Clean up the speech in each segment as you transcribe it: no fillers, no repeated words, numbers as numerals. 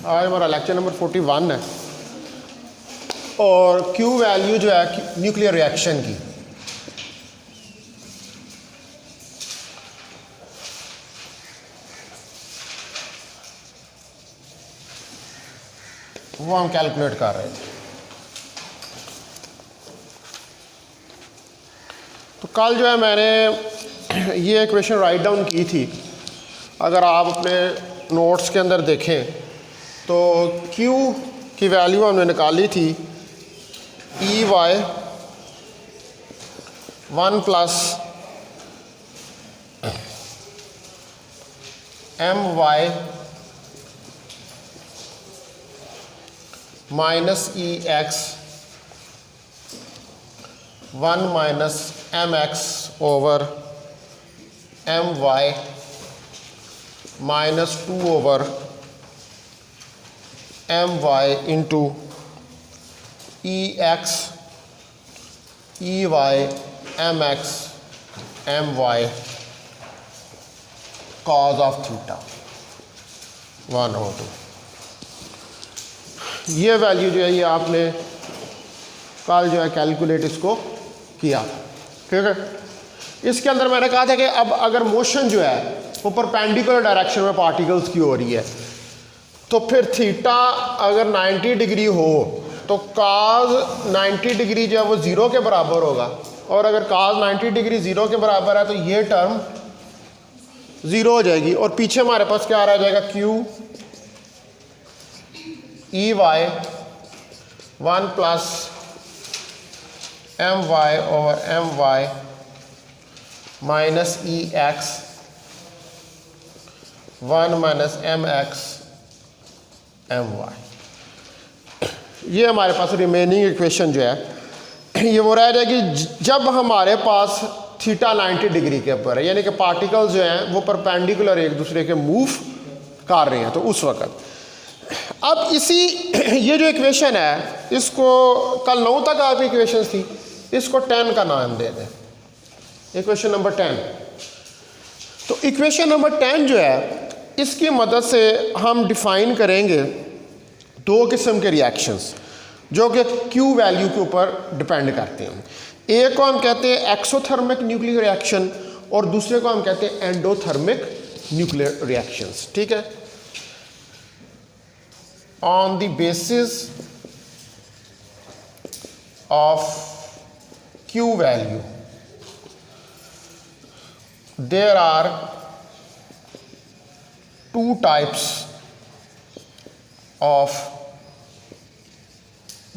आज हमारा lecture number 41 है और Q वैल्यू जो है न्यूक्लियर रिएक्शन की, वो हम कैलकुलेट कर रहे थे। तो कल जो है मैंने ये इक्वेशन राइट डाउन की थी। अगर आप अपने नोट्स के अंदर देखें तो Q की वैल्यू हमने निकाली थी E Y 1 plus M Y minus E X 1 minus M X over M Y minus 2 over M Y into E X E Y M X M Y cos of theta 1/2। ये value जो है ये आपने कल जो है calculate इसको किया, ठीक है। इसके अंदर मैंने कहा था कि अब अगर मोशन जो है वो परपेंडिकुलर डायरेक्शन में पार्टिकल्स की हो रही है तो फिर थीटा अगर 90 डिग्री हो तो काज 90 डिग्री जो है वो ज़ीरो के बराबर होगा, और अगर काज 90 डिग्री ज़ीरो के बराबर है तो ये टर्म ज़ीरो हो जाएगी और पीछे हमारे पास क्या रह जाएगा Q E Y 1 plus M Y over M Y minus E X 1 minus M X M Y. ये हमारे पास रिमेनिंग इक्वेशन जो है ये वो रह जाएगी जब हमारे पास थीटा 90 डिग्री के ऊपर है, यानी कि पार्टिकल्स जो हैं वो परपेंडिकुलर एक दूसरे के मूव कर रहे हैं। तो उस वक्त अब इसी ये जो इक्वेशन है इसको कल 9 तक आपकी इक्वेशन थी, इसको 10 का नाम दे दें, इक्वेशन नंबर 10। तो इक्वेशन नंबर 10 जो है इसकी मदद से हम डिफाइन करेंगे दो किस्म के रिएक्शंस जो कि Q वैल्यू के ऊपर डिपेंड करते हैं। एक को हम कहते हैं एक्सोथर्मिक न्यूक्लियर रिएक्शन और दूसरे को हम कहते हैं एंडोथर्मिक न्यूक्लियर रिएक्शंस, ठीक है। On the basis of Q value there are two types of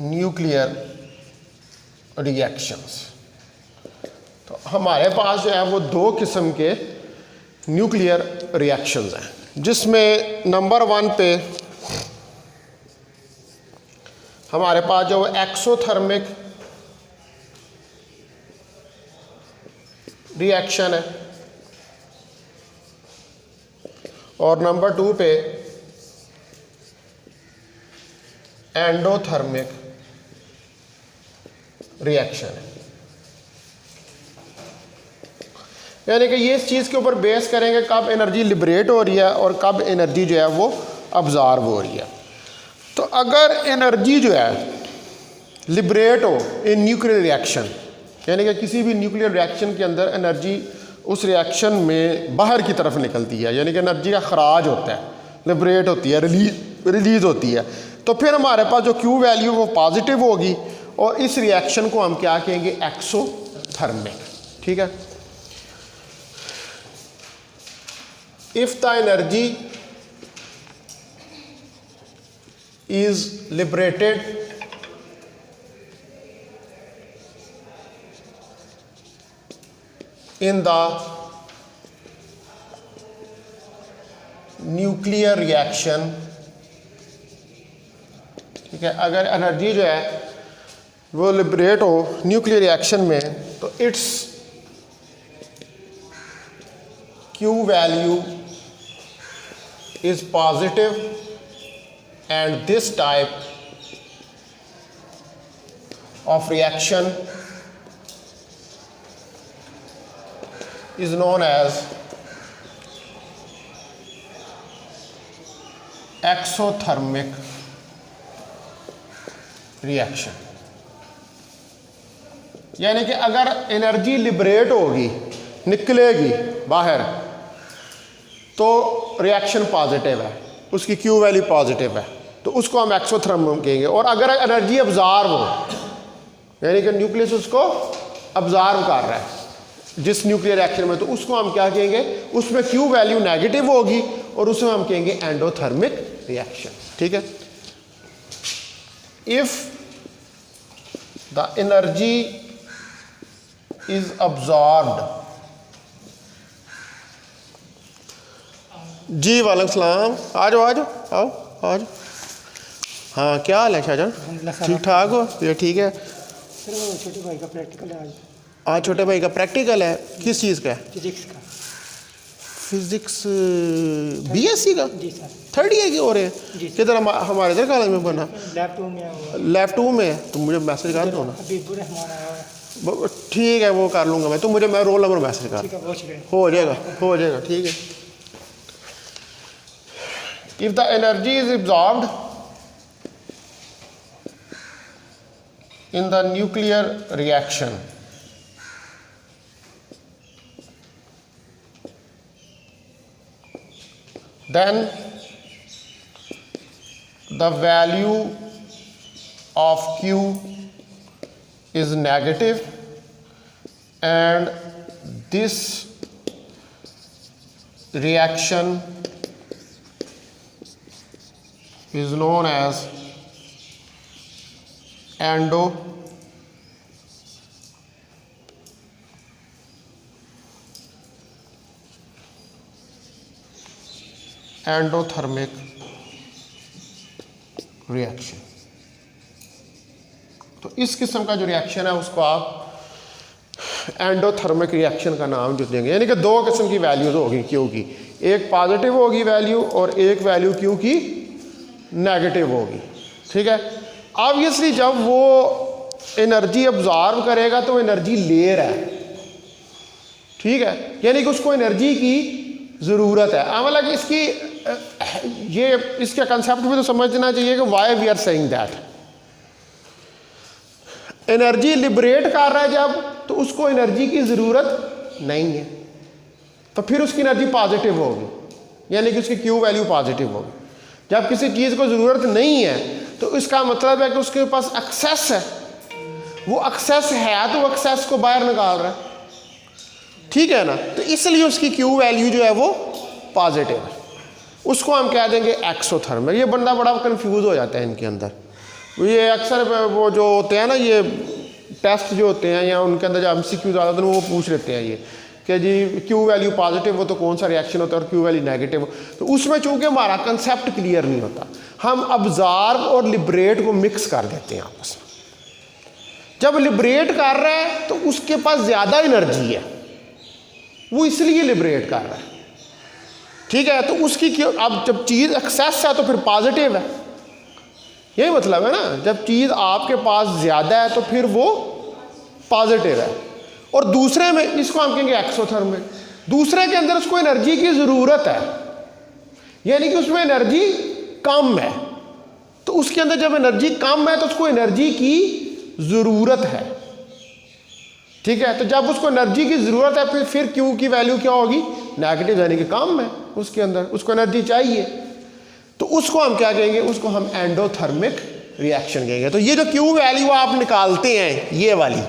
nuclear reactions। तो हमारे पास जो है वो दो किस्म के न्यूक्लियर रिएक्शंस हैं, जिसमें नंबर 1 पे हमारे पास जो एक्सोथर्मिक रिएक्शन है और नंबर 2 पे एंडोथर्मिक रिएक्शन है। यानी कि ये इस चीज़ के ऊपर बेस करेंगे कब एनर्जी लिबरेट हो रही है और कब एनर्जी जो है वो अब्जॉर्ब हो रही है। तो अगर एनर्जी जो है लिबरेट हो इन न्यूक्लियर रिएक्शन, यानी कि किसी भी न्यूक्लियर रिएक्शन के अंदर एनर्जी उस रिएक्शन में बाहर की तरफ निकलती है, यानी कि एनर्जी का खराज होता है, लिबरेट होती है, रिलीज होती है, तो फिर हमारे पास जो Q वैल्यू वो पॉजिटिव होगी और इस रिएक्शन को हम क्या कहेंगे एक्सोथर्मिक, ठीक है। If the energy is liberated in the nuclear reaction, ठीक है, अगर एनर्जी जो है वो लिबरेट हो न्यूक्लियर रिएक्शन में तो it's Q value is positive and this type of reaction is known as exothermic reaction, यानी कि अगर एनर्जी लिबरेट होगी, निकलेगी बाहर, तो रिएक्शन पॉजिटिव है, उसकी क्यू वैल्यू पॉजिटिव है, तो उसको हम एक्सोथर्मिक कहेंगे। और अगर एनर्जी अब्जॉर्ब हो, यानी कि न्यूक्लियस उसको अब्जॉर्ब कर रहा है जिस न्यूक्लियर रिएक्शन में, तो उसको हम क्या कहेंगे, उसमें क्यू वैल्यू नेगेटिव होगी और उसमें हम कहेंगे एंडोथर्मिक रिएक्शन। ठीक है। If the energy is absorbed, जी वालेकुम सलाम, आ जाओ आ जाओ, आओ आ जाओ। हाँ क्या हाल है शाहजान, ठीक ठाक हो? ये ठीक है। सर वो छोटे भाई का प्रैक्टिकल है आज छोटे भाई का प्रैक्टिकल है, किस चीज़ का है? फिजिक्स का। फिजिक्स बीएससी का? जी सर। थर्ड ईयर की हो रहे हैं? किधर? हमारे इधर कॉलेज में बना? लैब 2 में है। लैब 2 में है? तो मुझे मैसेज कर दो ना। हबीबुर रहमान आया हुआ है। ठीक है, वो कर लूँगा मैं, तो मुझे मैं रोल नंबर मैसेज कर। ठीक है, पूछ लें। हो जाएगा, हो जाएगा, ठीक है। If the energy is absorbed in the nuclear reaction, then the value of Q is negative, and this reaction is known as endothermic reaction. तो इस किस्म का जो रिएक्शन है उसको आप एंडोथर्मिक रिएक्शन का नाम जो देंगे, यानी कि दो किस्म की वैल्यूज होगी क्यू की, एक पॉजिटिव होगी वैल्यू और एक वैल्यू क्यू की नेगेटिव होगी। ठीक है। ऑब्वियसली जब वो एनर्जी अब्जॉर्ब करेगा तो एनर्जी ले रहा है, ठीक है, यानी कि उसको एनर्जी की ज़रूरत है। हालांकि इसकी ये इसके कंसेप्ट में तो समझना चाहिए कि why we are saying that. Energy liberate कर रहा है जब, तो उसको एनर्जी की ज़रूरत नहीं है, तो फिर उसकी एनर्जी पॉजिटिव होगी, यानी कि उसकी क्यू वैल्यू पॉजिटिव होगी। जब किसी चीज़ को ज़रूरत नहीं है तो इसका मतलब है कि उसके पास एक्सेस है, वो एक्सेस है तो वो एक्सेस को बाहर निकाल रहा है, ठीक है ना। तो इसलिए उसकी क्यू वैल्यू जो है वो पॉजिटिव है, उसको हम कह देंगे एक्सोथर्मिक। ये बंदा बड़ा कंफ्यूज हो जाता है इनके अंदर। ये अक्सर वो जो होते हैं ना, ये टेस्ट जो होते हैं या उनके अंदर जो MCQ ज़्यादा होते हैं वो पूछ लेते हैं ये कि जी क्यू वैल्यू पॉजिटिव हो तो कौन सा रिएक्शन होता है और क्यू वैल्यू नेगेटिव हो, तो उसमें चूंकि हमारा कंसेप्ट क्लियर नहीं होता, हम अब्जॉर्ब और लिबरेट को मिक्स कर देते हैं आपस में। जब लिबरेट कर रहा है तो उसके पास ज़्यादा एनर्जी है, वो इसलिए लिबरेट कर रहा है, ठीक है। तो उसकी क्यों, अब जब चीज़ एक्सेस है तो फिर पॉजिटिव है, यही मतलब है ना। जब चीज़ आपके पास ज़्यादा है तो फिर वो पॉजिटिव है। और दूसरे में इसको हम कहेंगे एक्सोथर्मिक, दूसरे के अंदर उसको एनर्जी की ज़रूरत है, यानी कि उसमें एनर्जी कम है, तो उसके अंदर जब एनर्जी कम है तो उसको एनर्जी की ज़रूरत है, ठीक है। तो जब उसको एनर्जी की ज़रूरत है फिर क्यू की वैल्यू क्या होगी, नेगेटिव, यानी कि कम है उसके अंदर, उसको एनर्जी चाहिए, तो उसको हम क्या कहेंगे, उसको हम एंडोथर्मिक रिएक्शन कहेंगे। तो ये जो क्यू वैल्यू आप निकालते हैं ये वाली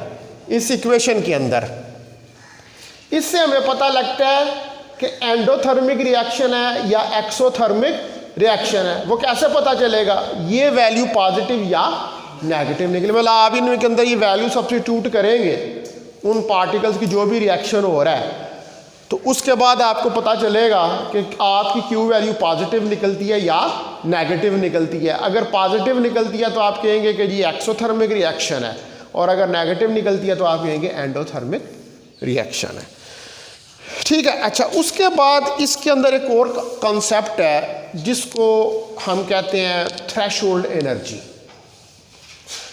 इस इक्वेशन के अंदर, इससे हमें पता लगता है कि एंडोथर्मिक रिएक्शन है या एक्सोथर्मिक रिएक्शन है। वो कैसे पता चलेगा, ये वैल्यू पॉजिटिव या नेगेटिव निकले, मतलब आप इनके अंदर ये वैल्यू सब्स्टिट्यूट करेंगे उन पार्टिकल्स की जो भी रिएक्शन हो रहा है, तो उसके बाद आपको पता चलेगा कि आपकी क्यू वैल्यू पॉजिटिव निकलती है या नेगेटिव निकलती है। अगर पॉजिटिव निकलती है तो आप कहेंगे कि जी एक्सोथर्मिक रिएक्शन है, और अगर नेगेटिव निकलती है तो आप कहेंगे एंडोथर्मिक रिएक्शन है, ठीक है। अच्छा, उसके बाद इसके अंदर एक और कॉन्सेप्ट है जिसको हम कहते हैं थ्रेशोल्ड एनर्जी।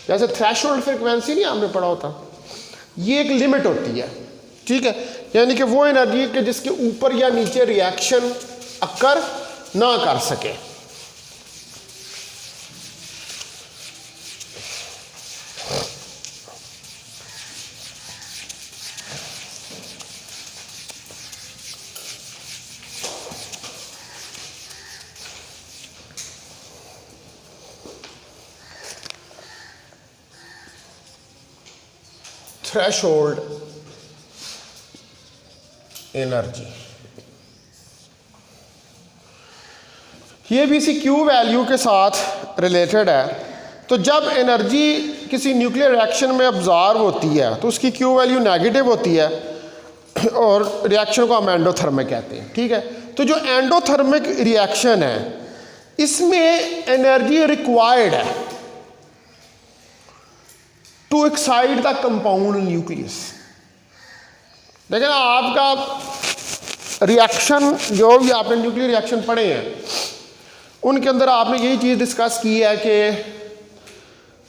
जैसे थ्रेशोल्ड फ्रीक्वेंसी नहीं आपने पढ़ा होता, ये एक लिमिट होती है, ठीक है, यानी कि वो एनर्जी के जिसके ऊपर या नीचे रिएक्शन अक्कर ना कर सके, थ्रेशोल्ड एनर्जी। ये भी इसी क्यू वैल्यू के साथ रिलेटेड है। तो जब एनर्जी किसी न्यूक्लियर रिएक्शन में ऑब्जॉर्व होती है तो उसकी क्यू वैल्यू नेगेटिव होती है और रिएक्शन को हम एंडोथर्मिक कहते हैं, ठीक है। तो जो एंडोथर्मिक रिएक्शन है इसमें एनर्जी रिक्वायर्ड है to excite the compound nucleus. देखिए ना, आपका रिएक्शन जो भी आपने न्यूक्लियर रिएक्शन पढ़े हैं उनके अंदर आपने यही चीज़ डिस्कस की है कि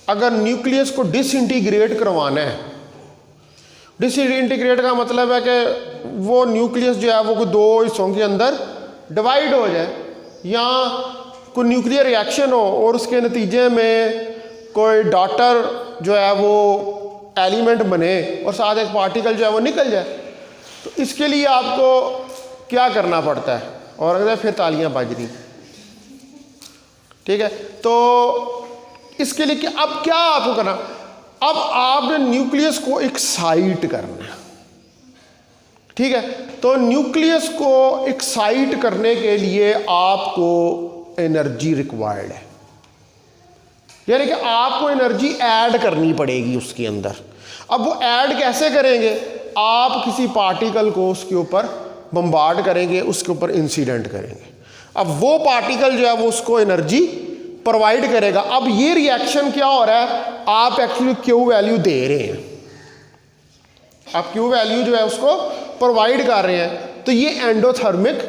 अगर न्यूक्लियस को डिसइंटीग्रेट करवाना है, डिसइंटीग्रेट का मतलब है कि वो न्यूक्लियस जो है वो कोई दो हिस्सों के अंदर डिवाइड हो जाए, या कोई न्यूक्लियर रिएक्शन हो और उसके नतीजे में कोई डॉटर जो है वो एलिमेंट बने और साथ एक पार्टिकल जो है वो निकल जाए। तो इसके लिए आपको क्या करना पड़ता है, और अगर फिर तालियां बज रही, ठीक है। तो इसके लिए कि अब क्या आपको करना, अब आपने न्यूक्लियस को एक्साइट करना है, ठीक है। तो न्यूक्लियस को एक्साइट करने के लिए आपको एनर्जी रिक्वायर्ड है, यानी कि आपको एनर्जी ऐड करनी पड़ेगी उसके अंदर। अब वो ऐड कैसे करेंगे, आप किसी पार्टिकल को उसके ऊपर बम्बार्ड करेंगे, उसके ऊपर इंसिडेंट करेंगे। अब वो पार्टिकल जो है वो उसको एनर्जी प्रोवाइड करेगा। अब ये रिएक्शन क्या हो रहा है, आप एक्चुअली क्यू वैल्यू दे रहे हैं, आप क्यू वैल्यू जो है उसको प्रोवाइड कर रहे हैं। तो ये एंडोथर्मिक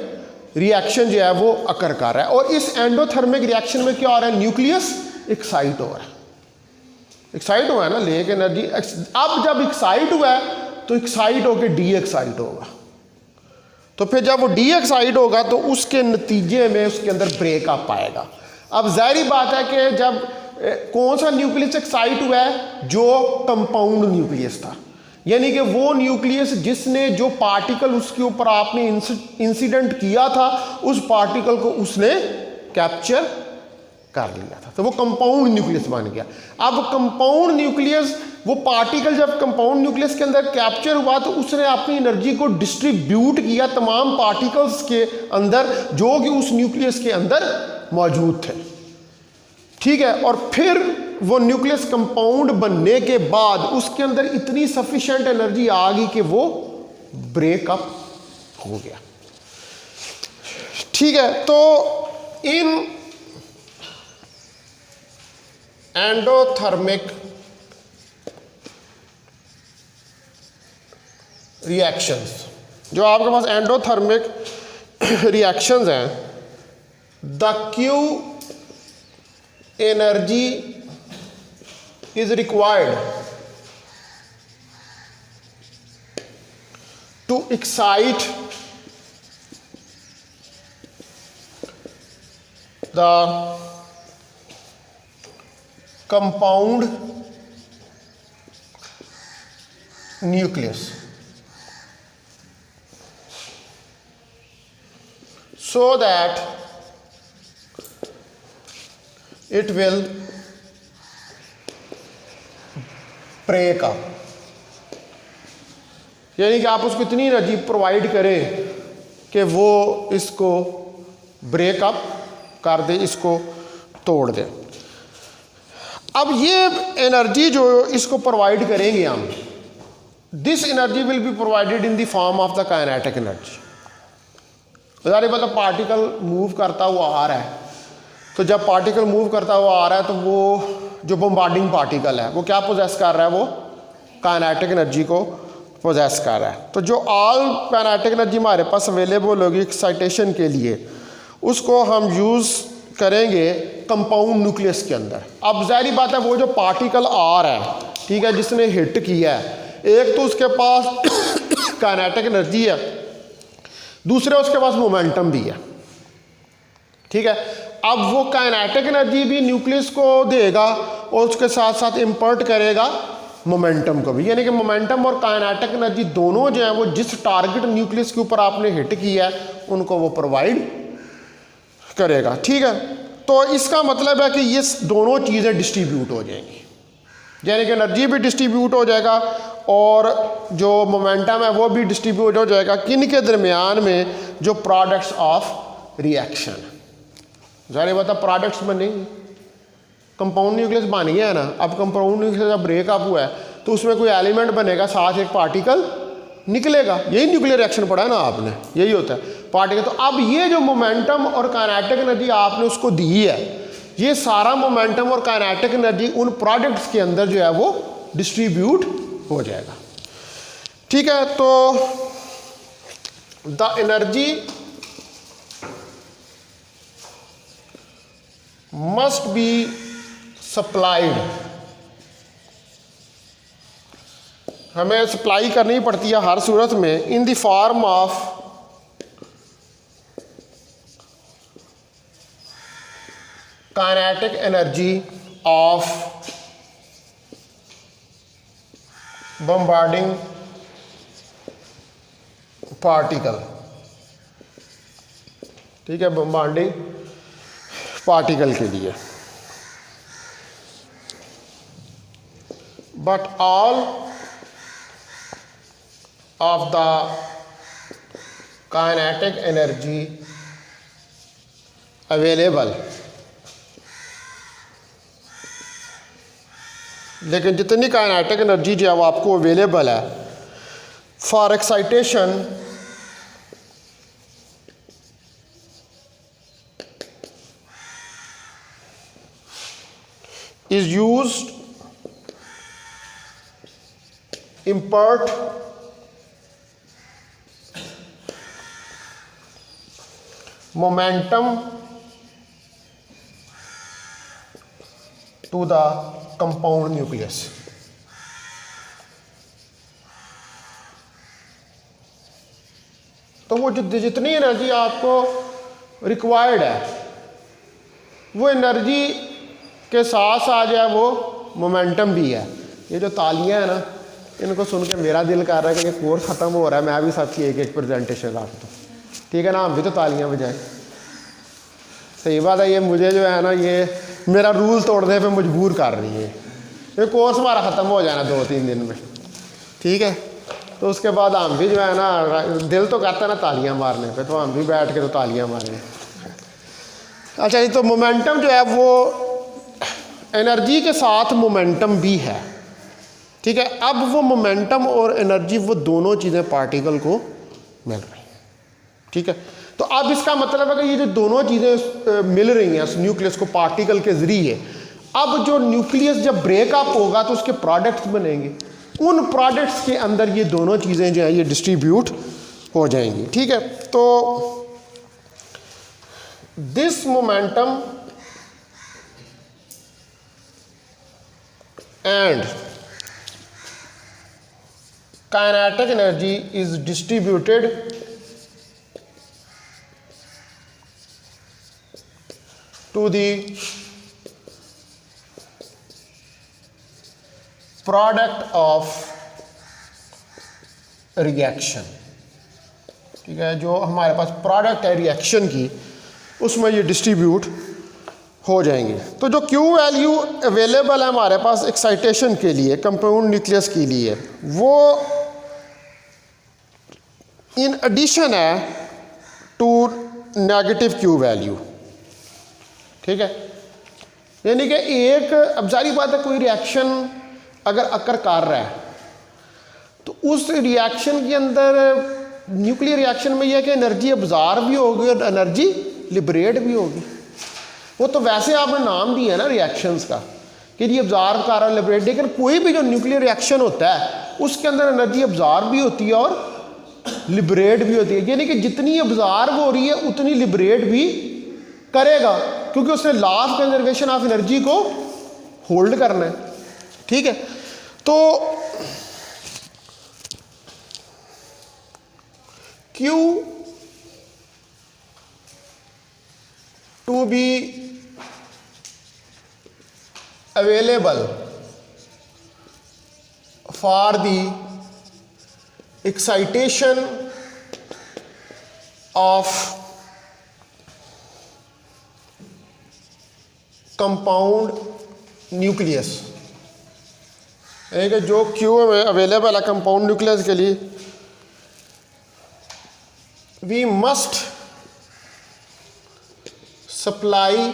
रिएक्शन जो है वो अकर कर रहा है। और इस एंडोथर्मिक रिएक्शन में क्या हो रहा है, न्यूक्लियस एक्साइट हो रहा है, एक्साइट हुआ है ना, लेके एनर्जी। अब जब एक्साइट हुआ है तो एक्साइट होकर डी एक्साइट होगा, तो फिर जब वो डी एक्साइट होगा तो उसके नतीजे में उसके अंदर ब्रेकअप आएगा। अब जाहिर बात है कि जब कौन सा न्यूक्लियस एक्साइट हुआ है, जो कंपाउंड न्यूक्लियस था, यानी कि वो न्यूक्लियस जिसने जो पार्टिकल उसके ऊपर आपने इंसिडेंट किया था उस पार्टिकल को उसने कैप्चर कर लिया था, तो वो कंपाउंड न्यूक्लियस बन गया। अब कंपाउंड न्यूक्लियस, वो पार्टिकल जब कंपाउंड न्यूक्लियस के अंदर कैप्चर हुआ तो उसने अपनी एनर्जी को डिस्ट्रीब्यूट किया तमाम पार्टिकल्स के अंदर जो कि उस न्यूक्लियस के अंदर मौजूद थे, ठीक है। और फिर वो न्यूक्लियस कंपाउंड बनने के बाद उसके अंदर इतनी सफिशिएंट एनर्जी आ गई कि वो ब्रेकअप हो गया, ठीक है। तो इन एंडोथर्मिक रिएक्शंस, जो आपके पास एंडोथर्मिक रिएक्शंस हैं, the Q energy is required to excite the compound nucleus so that it will break up, यानी कि आप उसको इतनी एनर्जी प्रोवाइड करें कि वो इसको ब्रेकअप कर दे, इसको तोड़ दे। अब ये एनर्जी जो इसको प्रोवाइड करेंगे हम, this energy will be provided in the form of the kinetic energy. ज़ाहिर बात है पार्टिकल मूव करता हुआ आ रहा है, तो जब पार्टिकल मूव करता हुआ आ रहा है तो वो जो बम्बार्डिंग पार्टिकल है वो क्या पोजेस कर रहा है, वो काइनेटिक एनर्जी को पोजेस कर रहा है। तो जो ऑल काइनेटिक एनर्जी हमारे पास अवेलेबल होगी एक्साइटेशन के लिए, उसको हम यूज़ करेंगे कंपाउंड न्यूक्लियस के अंदर। अब ज़ाहिर बात है वो जो पार्टिकल आ रहा है, ठीक है, जिसने हिट किया है, एक तो उसके पास काइनेटिक एनर्जी है, दूसरे उसके पास मोमेंटम भी है, ठीक है। अब वो काइनेटिक एनर्जी भी न्यूक्लियस को देगा और उसके साथ साथ इम्पर्ट करेगा मोमेंटम को भी, यानी कि मोमेंटम और काइनेटिक एनर्जी दोनों जो है वो जिस टारगेट न्यूक्लियस के ऊपर आपने हिट किया है उनको वो प्रोवाइड करेगा, ठीक है। तो इसका मतलब है कि ये दोनों चीज़ें डिस्ट्रीब्यूट हो जाएंगी, यानी कि एनर्जी भी डिस्ट्रीब्यूट हो जाएगा और जो मोमेंटम है वो भी डिस्ट्रीब्यूट हो जाएगा किन के दरमियान में, जो प्रोडक्ट्स ऑफ रिएक्शन। ज़ाहिर बात है प्रोडक्ट्स बनेंगे, कंपाउंड न्यूक्लियस बन गया है ना। अब कंपाउंड न्यूक्लियस जब ब्रेकअप हुआ है तो उसमें कोई एलिमेंट बनेगा, साथ एक पार्टिकल निकलेगा। यही न्यूक्लियर रिएक्शन पढ़ा है ना आपने, यही होता है पार्टिकल। तो अब ये जो मोमेंटम और काइनेटिक एनर्जी आपने उसको दी है, ये सारा मोमेंटम और काइनेटिक एनर्जी उन प्रोडक्ट्स के अंदर जो है वो डिस्ट्रीब्यूट हो जाएगा। ठीक है, तो the energy must be supplied, हमें सप्लाई करनी पड़ती है हर सूरत में, in the form of kinetic energy of bombarding particle. ठीक है, बम्बार्डिंग पार्टिकल के लिए। But all of the kinetic energy available, लेकिन जितनी काइनेटिक एनर्जी जो है वो आपको अवेलेबल है for excitation is used impart momentum to the compound nucleus। तो वो जितनी एनर्जी आपको रिक्वायर्ड है वो एनर्जी के साथ साथ जो है वो मोमेंटम भी है। ये जो तालियां हैं ना, इनको सुन के मेरा दिल कर रहा है कि ये कोर्स ख़त्म हो रहा है, मैं भी सबकी एक एक प्रेजेंटेशन रख दूँ। ठीक है ना, हम भी तो तालियां बजाएं। सही बात है, ये मुझे जो है ना ये मेरा रूल तोड़ने पे मजबूर कर रही है। ये कोर्स हमारा ख़त्म हो जाना 2-3 दिन में, ठीक है। तो उसके बाद हम भी जो है ना, दिल तो करता है ना तालियां मारने पे, तो हम भी बैठ के तो तालियां मारें। अच्छा जी, तो मोमेंटम जो है वो एनर्जी के साथ मोमेंटम भी है। ठीक है, अब वो मोमेंटम और एनर्जी वो दोनों चीज़ें पार्टिकल को मिल रही हैं। ठीक है, तो अब इसका मतलब है कि ये जो दोनों चीज़ें मिल रही हैं न्यूक्लियस को पार्टिकल के ज़रिए, अब जो न्यूक्लियस जब ब्रेकअप होगा तो उसके प्रोडक्ट्स बनेंगे, उन प्रोडक्ट्स के अंदर ये दोनों चीज़ें जो हैं ये डिस्ट्रीब्यूट हो जाएंगी। ठीक है, तो this momentum and kinetic energy is distributed to the product of reaction। ठीक है, जो हमारे पास प्रोडक्ट है रिएक्शन की, उसमें ये डिस्ट्रीब्यूट हो जाएंगे। तो जो Q वैल्यू अवेलेबल है हमारे पास एक्साइटेशन के लिए कंपाउंड न्यूक्लियस के लिए, वो इन एडिशन है टू नेगेटिव Q वैल्यू। ठीक है, यानी कि एक, अब जारी बात है कोई रिएक्शन अगर अकर कर रहा है तो उस रिएक्शन के अंदर न्यूक्लियर रिएक्शन में यह है कि एनर्जी अब्जॉर्ब भी होगी और एनर्जी लिबरेट भी होगी। वो तो वैसे आपने नाम दिया है ना रिएक्शंस का कि ये अब्जॉर्ब कर रहा है, लिबरेट, लेकिन कोई भी जो न्यूक्लियर रिएक्शन होता है उसके अंदर एनर्जी अब्जॉर्ब भी होती है और लिबरेट भी होती है। यानी कि जितनी अब्जॉर्ब हो रही है उतनी लिबरेट भी करेगा, क्योंकि उसने law of conservation of energy को होल्ड करना है। ठीक है, तो Q to be available for the excitation of compound nucleus एक जो क्यू में अवेलेबल है कंपाउंड न्यूक्लियस के लिए, we must supply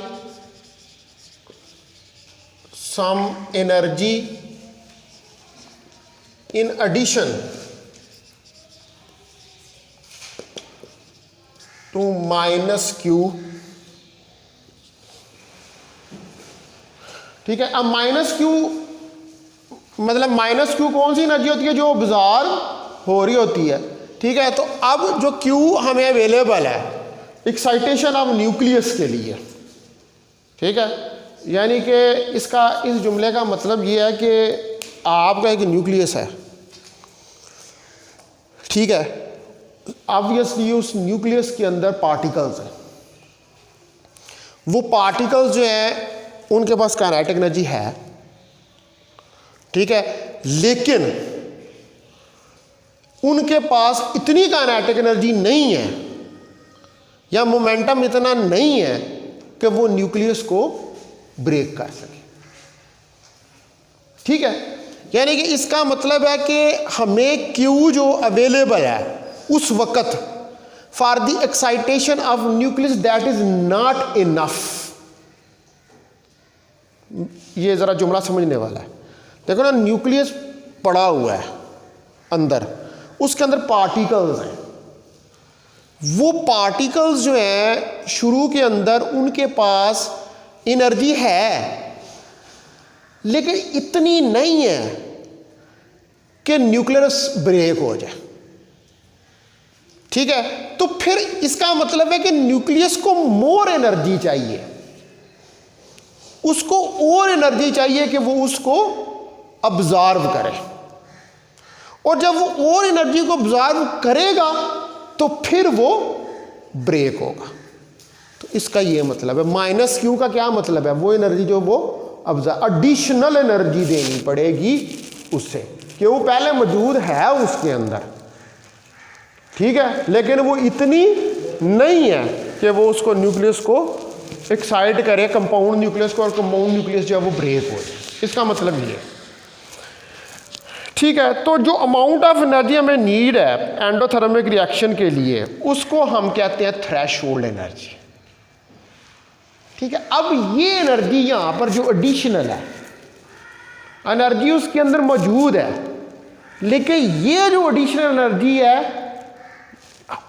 some energy in addition to minus q। ठीक है, अब माइनस क्यू मतलब माइनस क्यू कौन सी एनर्जी होती है? जो ऑब्जॉर्व हो रही होती है। ठीक है, तो अब जो क्यू हमें अवेलेबल है एक्साइटेशन ऑफ न्यूक्लियस के लिए, ठीक है, यानी कि इसका इस जुमले का मतलब ये है कि आपका एक न्यूक्लियस है, ठीक है, ऑब्वियसली उस न्यूक्लियस के अंदर पार्टिकल्स हैं, वो पार्टिकल्स जो हैं उनके पास काइनेटिक एनर्जी है, ठीक है, लेकिन उनके पास इतनी काइनेटिक एनर्जी नहीं है या मोमेंटम इतना नहीं है कि वो न्यूक्लियस को ब्रेक कर सके। ठीक है, यानी कि इसका मतलब है कि हमें क्यू जो अवेलेबल है उस वक्त for the excitation of nucleus that is not enough. ये ज़रा जुमला समझने वाला है। देखो ना, न्यूक्लियस पड़ा हुआ है अंदर, उसके अंदर पार्टिकल्स हैं, वो पार्टिकल्स जो हैं शुरू के अंदर उनके पास एनर्जी है लेकिन इतनी नहीं है कि न्यूक्लियस ब्रेक हो जाए। ठीक है, तो फिर इसका मतलब है कि न्यूक्लियस को मोर एनर्जी चाहिए, उसको और एनर्जी चाहिए कि वो उसको ऑब्जर्व करे, और जब वो और एनर्जी को ऑब्जर्व करेगा तो फिर वो ब्रेक होगा। तो इसका ये मतलब है। माइनस क्यू का क्या मतलब है? वो एनर्जी जो वो एडिशनल एनर्जी देनी पड़ेगी उससे, कि वो पहले मौजूद है उसके अंदर, ठीक है, लेकिन वो इतनी नहीं है कि वो उसको न्यूक्लियस को एक्साइट करे, कंपाउंड न्यूक्लियस को, और कंपाउंड न्यूक्लियस जो है वो ब्रेक हो जाए। इसका मतलब ये। ठीक है, तो जो अमाउंट ऑफ एनर्जी हमें नीड है एंडोथर्मिक रिएक्शन के लिए, उसको हम कहते हैं थ्रेशोल्ड एनर्जी। ठीक है, अब ये एनर्जी यहाँ पर जो एडिशनल है, एनर्जी उसके अंदर मौजूद है, लेकिन ये जो एडिशनल एनर्जी है,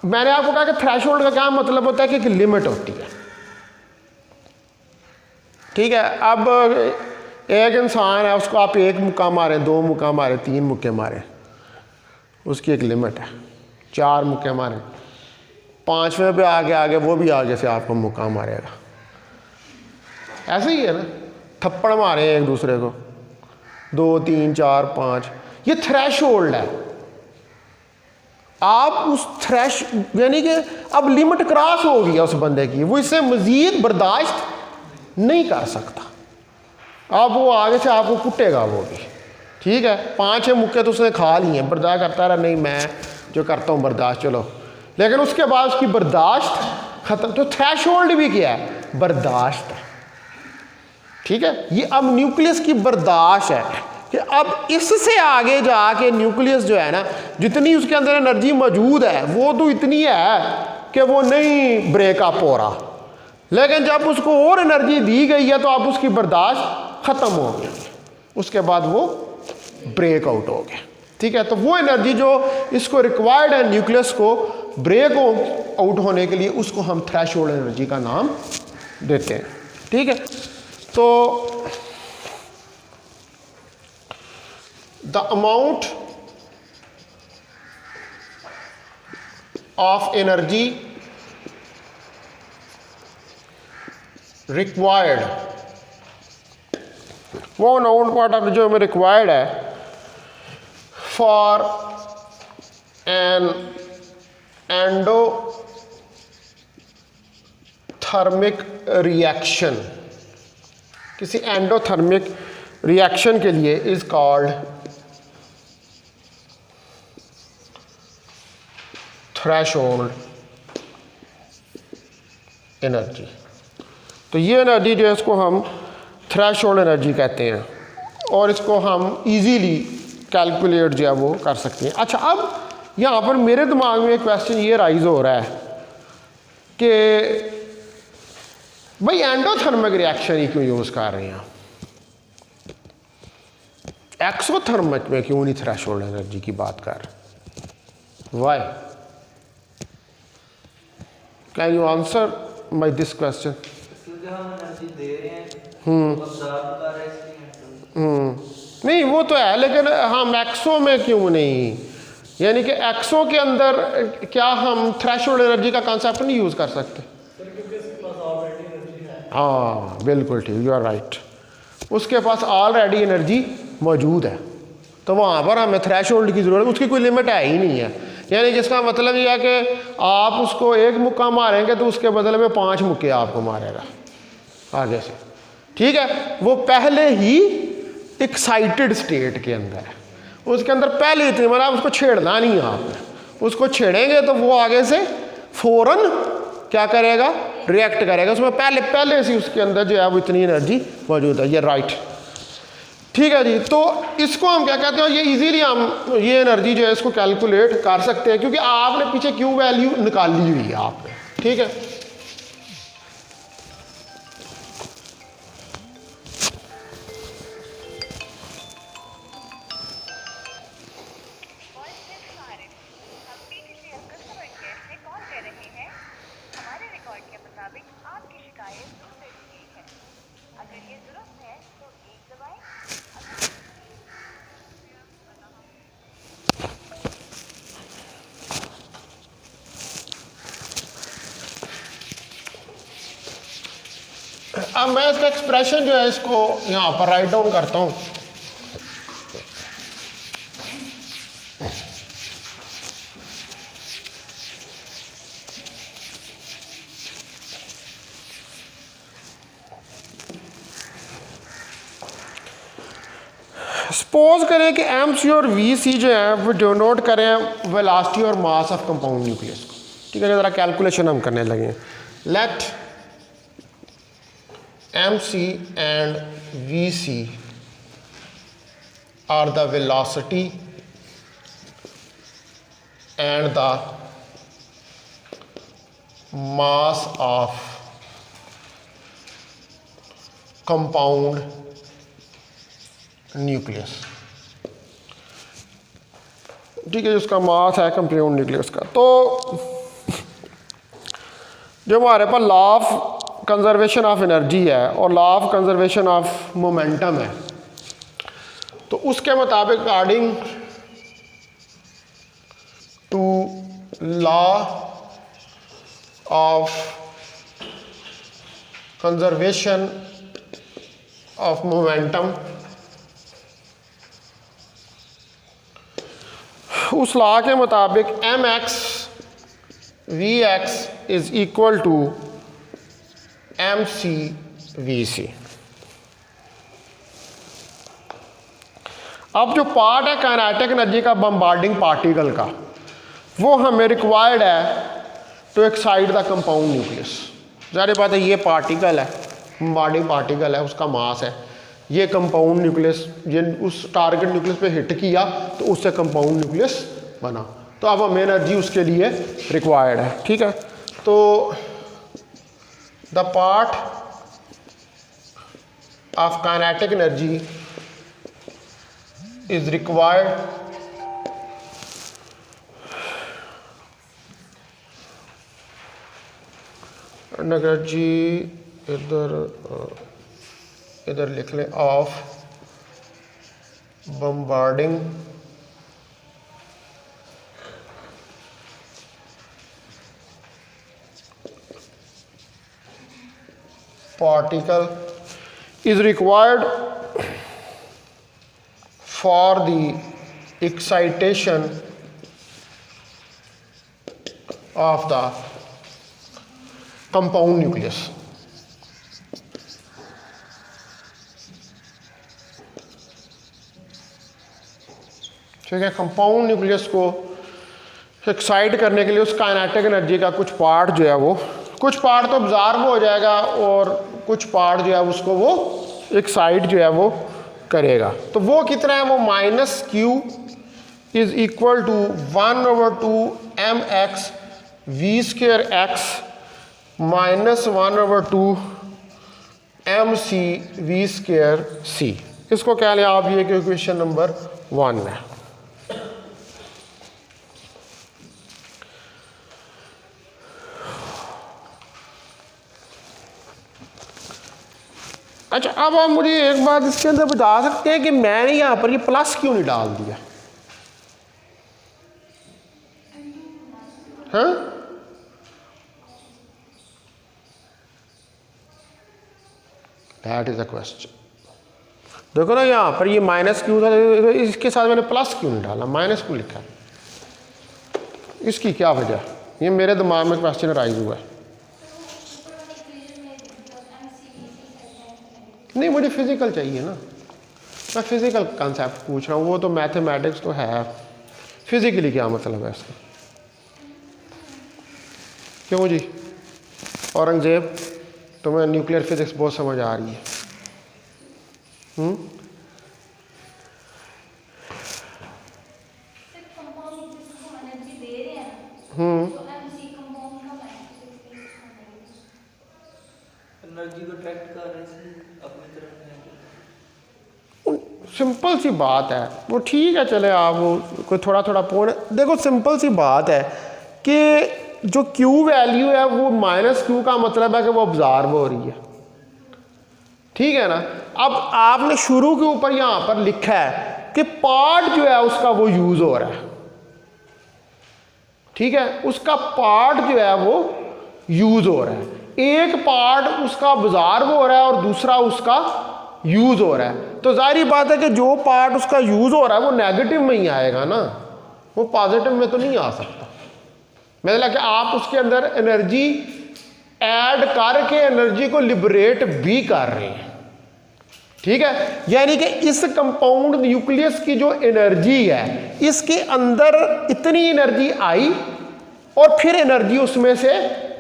मैंने आपको कहा कि थ्रेशोल्ड का क्या मतलब होता है कि एक लिमिट होती है। ठीक है, अब एक इंसान है, उसको आप एक मुक्का मारें, दो मुक्का मारें, तीन मुक्के मारें, उसकी एक लिमिट है। 4 मुक्के मारें, 5वें पे आगे आगे वो भी आगे से आपको मुक्का मारेगा। ऐसे ही है ना, थप्पड़ मारे एक दूसरे को, 2 3 4 5, ये थ्रेशोल्ड है। आप उस थ्रेश यानी कि अब लिमिट क्रॉस हो गई है उस बंदे की, वो इससे मजीद बर्दाश्त नहीं कर सकता। अब वो आगे से आपको कुटेगा वो भी। ठीक है, 5-6 मुक्के तो उसने खा लिए, बर्दाश्त करता रहा, नहीं मैं जो करता हूँ बर्दाश्त, चलो, लेकिन उसके बाद उसकी बर्दाश्त खत्म। तो थ्रेशोल्ड भी क्या है? बर्दाश्त है। ठीक है, ये अब न्यूक्लियस की बर्दाश्त है कि अब इससे आगे जाके न्यूक्लियस जो है ना, जितनी उसके अंदर एनर्जी मौजूद है वो तो इतनी है कि वो नहीं ब्रेकअप हो रहा, लेकिन जब उसको और एनर्जी दी गई है तो अब उसकी बर्दाश्त ख़त्म हो गई, उसके बाद वो ब्रेक आउट हो गया। ठीक है, तो वो एनर्जी जो इसको रिक्वायर्ड है न्यूक्लियस को ब्रेक आउट होने के लिए, उसको हम थ्रेशोल्ड एनर्जी का नाम देते हैं। ठीक है, तो the amount of energy required, वो अमाउंट जो हमें रिक्वायर्ड है फॉर एन एंडोथर्मिक रिएक्शन, किसी एंडोथर्मिक रिएक्शन के लिए इज कॉल्ड थ्रेशोल्ड एनर्जी। तो ये एनर्जी जो है इसको हम थ्रेशोल्ड एनर्जी कहते हैं। और इसको हम इजीली कैलकुलेट जो है वो कर सकते हैं। अच्छा, अब यहाँ पर मेरे दिमाग में एक क्वेश्चन ये राइज हो रहा है कि भाई एंडोथर्मिक रिएक्शन ही क्यों यूज़ कर रहे हैं, एक्सोथर्मिक में क्यों नहीं थ्रेशोल्ड एनर्जी की बात कर रहे? Why? Can you answer my this question? क्योंकि हम एनर्जी दे रहे हैं, अब्जॉर्ब कर रहे हैं इसलिए। नहीं वो तो है, लेकिन हम एक्सो में क्यों नहीं, यानी कि एक्सो के अंदर क्या हम थ्रेशोल्ड एनर्जी का कॉन्सेप्ट नहीं यूज़ कर सकते? हाँ बिल्कुल ठीक, यू आर राइट, उसके पास ऑलरेडी एनर्जी मौजूद है, तो वहाँ पर हमें थ्रेशोल्ड की ज़रूरत, उसकी कोई लिमिट है ही नहीं है। यानी जिसका मतलब ये है कि आप उसको एक मुक्का मारेंगे तो उसके बदले में 5 मुक्के आपको मारेगा आगे से, ठीक है। वो पहले ही एक्साइटेड स्टेट के अंदर है, उसके अंदर पहले इतनी, मतलब उसको छेड़ना नहीं है आपने, उसको छेड़ेंगे तो वो आगे से फ़ौरन क्या करेगा, रिएक्ट करेगा, उसमें पहले से उसके अंदर जो है वो इतनी एनर्जी मौजूद है। ये राइट, ठीक है जी। तो इसको हम क्या कहते हैं, ये इजीली हम ये एनर्जी जो है इसको कैलकुलेट कर सकते हैं, क्योंकि आपने पीछे क्यू वैल्यू निकाली हुई है आपने, ठीक है। अब मैं इसका एक्सप्रेशन जो है इसको यहाँ पर राइट डाउन करता हूँ। सपोज करें कि एम सी और वी सी जो है वो डिनोट करें वेलोसिटी और मास ऑफ कंपाउंड न्यूक्लियस को, ठीक है। ज़रा कैलकुलेशन हम करने लगे। Let MC and VC are the velocity and the mass of compound nucleus, ठीक है। उसका मास है कंपाउंड न्यूक्लियस का। तो जो हमारे पास law of conservation of energy है और law of conservation of momentum है, तो उसके मुताबिक according to law of conservation of momentum, उस लॉ के मुताबिक mx vx is equal to MC VC। अब जो पार्ट है काइनेटिक एनर्जी का बम्बार्डिंग पार्टिकल का, वो हमें रिक्वायर्ड है to excite the compound nucleus. ज़ाहिर बात है ये पार्टिकल है, बम्बार्डिंग पार्टिकल है, उसका मास है, ये कंपाउंड न्यूक्लियस, ये उस टारगेट न्यूक्लियस पे हिट किया तो उससे कंपाउंड न्यूक्लियस बना, तो अब हमें एनर्जी उसके लिए रिक्वायर्ड है, ठीक है। तो the part of kinetic energy is required energy इधर लिख लें of bombarding particle is required for the excitation of the compound nucleus। ठीक है, कंपाउंड न्यूक्लियस को एक्साइट करने के लिए उस काइनेटिक एनर्जी का कुछ पार्ट जो है वो, कुछ पार्ट तो ऑब्जॉर्ब हो जाएगा और कुछ पार्ट जो है उसको वो एक्साइट जो है वो करेगा। तो वो कितना है, वो minus Q is equal to 1/2 mx v² x minus 1/2 mc v² c। इसको कह लें आप, ये इक्वेशन नंबर 1 है। अच्छा, अब आप मुझे एक बात इसके अंदर बता सकते हैं कि मैंने यहाँ पर ये प्लस क्यों नहीं डाल दिया? हाँ, दैट इज अ क्वेश्चन। देखो ना, यहाँ पर ये माइनस क्यों था, इसके साथ मैंने प्लस क्यों नहीं डाला, माइनस क्यों लिखा है? इसकी क्या वजह? ये मेरे दिमाग में क्वेश्चन राइज हुआ है। नहीं, मुझे फिजिकल चाहिए ना, मैं फिजिकल कॉन्सेप्ट पूछ रहा हूँ, वो तो मैथमेटिक्स तो है, फिजिकली क्या मतलब है इसका? क्यों जी औरंगजेब, तुम्हें न्यूक्लियर फिजिक्स बहुत समझ आ रही है? एनर्जी को अट्रैक्ट कर रहे हैं अपनी तरफ। सिंपल सी बात है, वो ठीक है, चले आप वो कोई थोड़ा थोड़ा पॉइंट देखो। सिंपल सी बात है कि जो Q वैल्यू है वो माइनस Q का मतलब है कि वो ऑब्जर्व हो रही है, ठीक है ना। अब आपने शुरू के ऊपर यहाँ पर लिखा है कि पार्ट जो है उसका वो यूज हो रहा है, ठीक है, उसका पार्ट जो है वो यूज हो रहा है। एक पार्ट उसका ऑब्जर्व हो रहा है और दूसरा उसका यूज हो रहा है। तो जाहिर बात है कि जो पार्ट उसका यूज हो रहा है वो नेगेटिव में ही आएगा ना, वो पॉजिटिव में तो नहीं आ सकता। मतलब कि आप उसके अंदर एनर्जी ऐड करके एनर्जी को लिबरेट भी कर रहे हैं, ठीक है। यानी कि इस कंपाउंड न्यूक्लियस की जो एनर्जी है, इसके अंदर इतनी एनर्जी आई और फिर एनर्जी उसमें से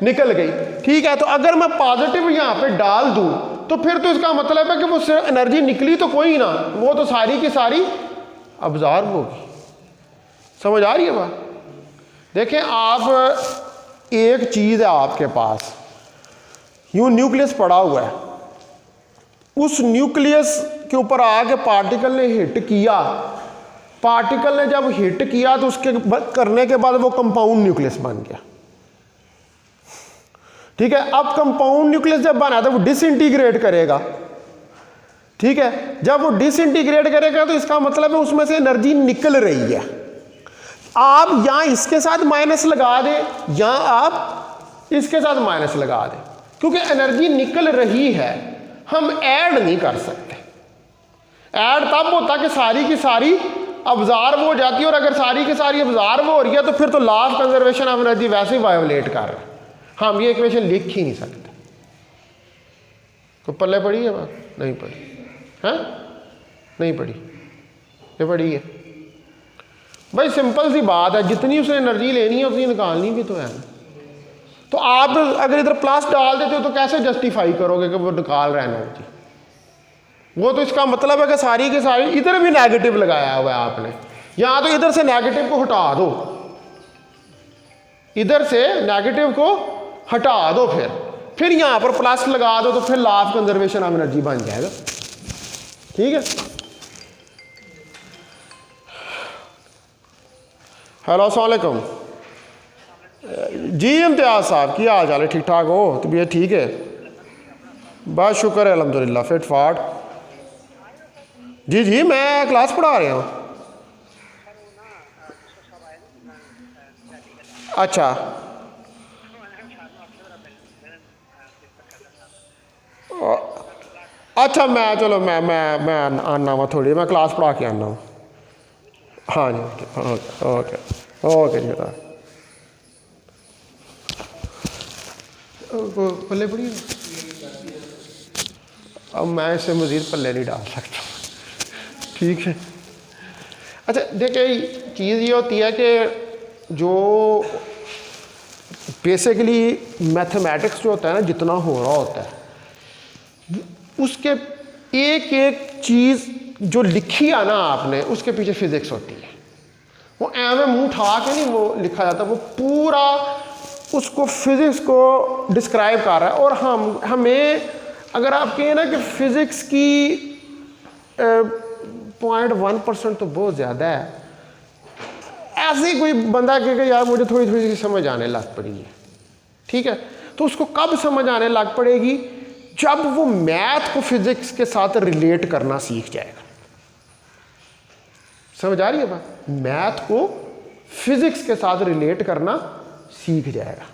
निकल गई, ठीक है। तो अगर मैं पॉजिटिव यहाँ पे डाल दूं तो फिर तो इसका मतलब है कि वो सिर्फ एनर्जी निकली तो कोई ना, वो तो सारी की सारी अब्जॉर्ब होगी। समझ आ रही है बात? देखें आप, एक चीज है आपके पास, यूं न्यूक्लियस पड़ा हुआ है, उस न्यूक्लियस के ऊपर आके पार्टिकल ने हिट किया, पार्टिकल ने जब हिट किया तो उसके करने के बाद वो कंपाउंड न्यूक्लियस बन गया, ठीक है। अब कंपाउंड न्यूक्लियस जब बना तो वो डिसइंटीग्रेट करेगा, ठीक है। जब वो डिसइंटीग्रेट करेगा तो इसका मतलब है उसमें से एनर्जी निकल रही है। आप यहां इसके साथ माइनस लगा दें या आप इसके साथ माइनस लगा दें, क्योंकि एनर्जी निकल रही है, हम ऐड नहीं कर सकते। ऐड तब होता कि सारी की सारी अब्जॉर्ब हो जाती है, और अगर सारी की सारी अब्जॉर्ब हो रही है तो फिर तो law of conservation of energy वैसे ही वायोलेट कर रहे हैं, हम ये इक्वेशन लिख ही नहीं सकते। तो पल्ले पड़ी है बात? नहीं पड़ी है, नहीं पड़ी, ये पड़ी है भाई। सिंपल सी बात है, जितनी उसने एनर्जी लेनी है उतनी निकालनी भी तो है। तो आप अगर इधर प्लस डाल देते हो तो कैसे जस्टिफाई करोगे कि वो निकाल रहा है एनर्जी? वो तो इसका मतलब है कि सारी की सारी, इधर भी नेगेटिव लगाया हुआ है आपने, यहां तो इधर से नेगेटिव को हटा दो, इधर से नेगेटिव को हटा दो, फिर यहां पर प्लस लगा दो, तो फिर law of conservation of energy बन जाएगा, ठीक है। हेलो, अस्सलाम वालेकुम जी। इम्तियाज साहब की हाल चाल है? ठीक ठाक हो? तबीयत ठीक है? बस शुक्र है अल्हम्दुलिल्लाह, फिट फाट। जी जी, मैं क्लास पढ़ा रहा हूँ। अच्छा अच्छा, मैं चलो मैं आना हुआ थोड़ी, मैं क्लास पढ़ा के आना हूँ। हाँ जी, ओके ओके ओके जी। पल्ले पड़ी, अब मैं इसे मज़ीद पल्ले नहीं डाल सकता, ठीक है। अच्छा देखिए, चीज़ ये होती है कि जो बेसिकली मैथमेटिक्स जो होता है ना, जितना हो रहा होता है उसके एक एक चीज़ जो लिखी है ना आपने, उसके पीछे फिजिक्स होती है। वो ऐਵੇਂ मुंह उठा के नहीं वो लिखा जाता, वो पूरा उसको फिजिक्स को डिस्क्राइब कर रहा है। और हमें अगर आप कहें ना कि फिजिक्स की 0.1% तो बहुत ज़्यादा है, ऐसे ही कोई बंदा कहेगा यार मुझे थोड़ी थोड़ी सी समझ आने लग पड़ी है, ठीक है, तो उसको कब समझ आने लग पड़ेगी? जब वो मैथ को फिजिक्स के साथ रिलेट करना सीख जाएगा। समझ आ रही है बात? मैथ को फिजिक्स के साथ रिलेट करना सीख जाएगा,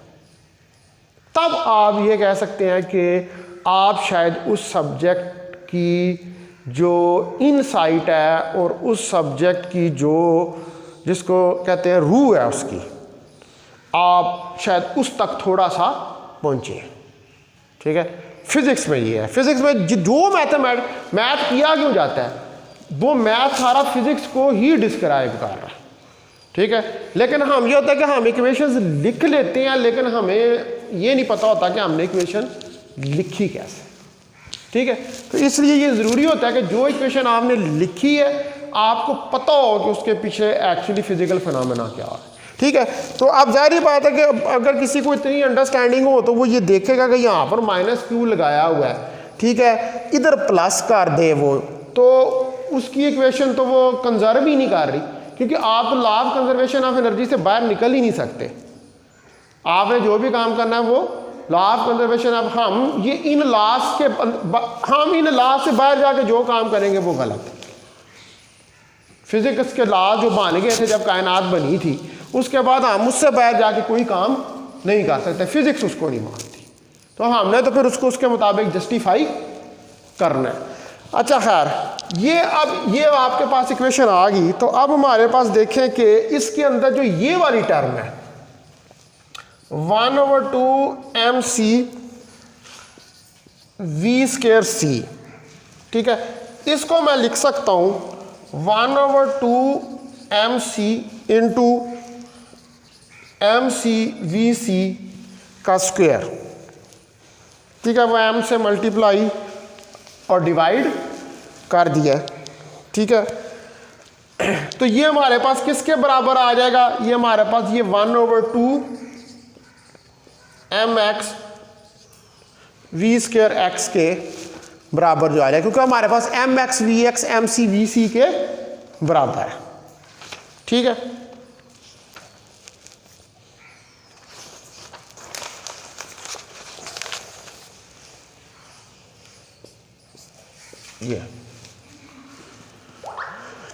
तब आप ये कह सकते हैं कि आप शायद उस सब्जेक्ट की जो इनसाइट है और उस सब्जेक्ट की जो जिसको कहते हैं रूह है उसकी, आप शायद उस तक थोड़ा सा पहुंचे। ठीक है, फिजिक्स में ये है। फिजिक्स में जो मैथ किया क्यों जाता है, वो मैथ सारा फिजिक्स को ही डिस्क्राइब कर रहा है। ठीक है, लेकिन हम ये होता है कि हम इक्वेशंस लिख लेते हैं, लेकिन हमें ये नहीं पता होता कि हमने इक्वेशन लिखी कैसे। ठीक है, तो इसलिए ये ज़रूरी होता है कि जो इक्वेशन आपने लिखी है आपको पता हो कि उसके पीछे एक्चुअली फिजिकल फिनोमेना क्या है। ठीक है, तो अब जाहिर बात है कि अगर किसी को इतनी अंडरस्टैंडिंग हो तो वो ये देखेगा कि यहाँ पर माइनस क्यू लगाया हुआ है, ठीक है, इधर प्लस कर दे वो, तो उसकी इक्वेशन तो वो कंजर्व ही नहीं कर रही, क्योंकि आप law of conservation of energy से बाहर निकल ही नहीं सकते। आपने जो भी काम करना है वो लॉ ऑफ कंजर्वेशन ऑफ, हम इन लॉ से बाहर जाके जो काम करेंगे वो गलत है। फिजिक्स के लॉ जो बन गए थे जब कायनात बनी थी, उसके बाद हम उससे बाहर जाके कोई काम नहीं कर सकते, फिजिक्स उसको नहीं मानती, तो हमने तो फिर उसको उसके मुताबिक जस्टिफाई करना है। अच्छा खैर, ये आपके पास इक्वेशन आ गई, तो अब हमारे पास देखें कि इसके अंदर जो ये वाली टर्म है 1/2 mc v² c, ठीक है, इसको मैं लिख सकता हूं 1/2 mc इंटू mc vc का स्क्वायर। ठीक है, वो m से मल्टीप्लाई और डिवाइड कर दिया। ठीक है, तो ये हमारे पास किसके बराबर आ जाएगा? ये हमारे पास ये 1/2 mx v² x के बराबर जो आ जाएगा, क्योंकि हमारे पास mx vx mc vc के बराबर है। ठीक है, ये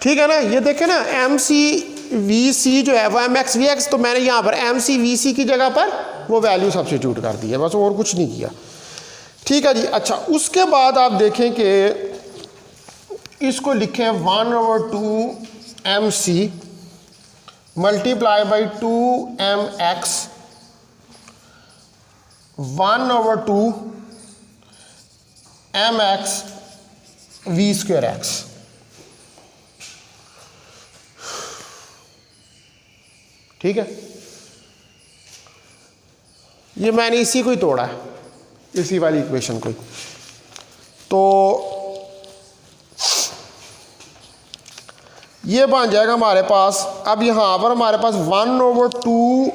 ठीक है ना, ये देखें ना, एम सी वी सी जो है वो एम एक्स वी एक्स, तो मैंने यहाँ पर एम सी वी सी की जगह पर वो वैल्यू सब्स्टिट्यूट कर दी है, बस और कुछ नहीं किया। ठीक है जी। अच्छा, उसके बाद आप देखें कि इसको लिखें 1/2 M C multiply by 2 M X 1/2 M X v² x। ठीक है, ये मैंने इसी को ही तोड़ा है, इसी वाली इक्वेशन को। तो ये बन जाएगा हमारे पास, अब यहाँ पर हमारे पास 1/2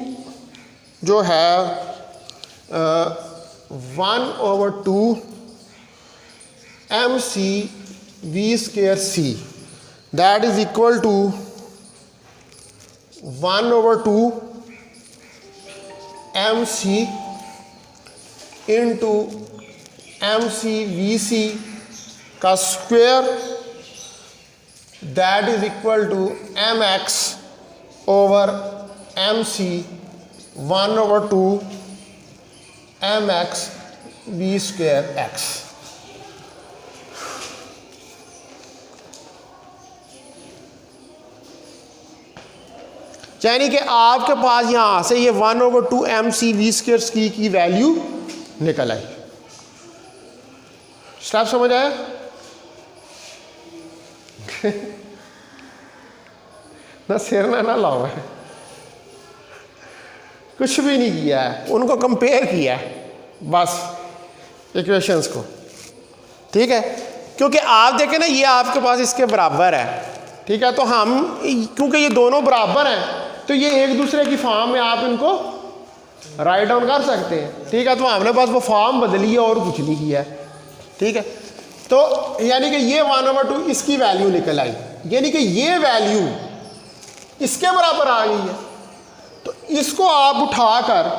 जो है 1/2 mc v² c, that is equal to 1/2 mc into mc vc का square, that is equal to mx over mc 1/2 mx v² x। यानी कि आपके पास यहाँ से ये 1/2 mc v² c की वैल्यू निकल आई। स्टेप समझ आया? ना सिर ना लाओ है, कुछ भी नहीं किया है, उनको कंपेयर किया है बस इक्वेशंस को। ठीक है, क्योंकि आप देखें ना ये आपके पास इसके बराबर है, ठीक है, तो हम क्योंकि ये दोनों बराबर हैं तो ये एक दूसरे की फॉर्म में आप इनको राइट डाउन कर सकते हैं, ठीक है। तो हमने बस वो फॉर्म बदली है और कुछ नहीं किया है, ठीक है। तो यानी कि ये 1/2 इसकी वैल्यू निकल आई, यानी कि ये वैल्यू इसके बराबर आ गई है। तो इसको आप उठाकर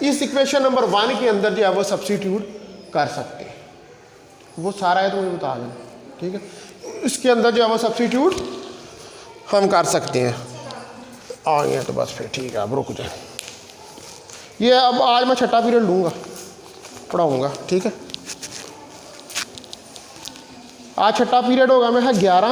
इस इक्वेशन नंबर 1 के अंदर जो है वो सब्स्टिट्यूट कर सकते हैं, वो सारा है तो मुझे बता दें, ठीक है। इसके अंदर जो है वो सब्स्टिट्यूट हम कर सकते हैं। आ गए तो बस फिर ठीक है, अब रुक जाए। ये अब आज मैं छठा पीरियड लूँगा, पढ़ाऊँगा, ठीक है। आज छठा पीरियड होगा, मैं 11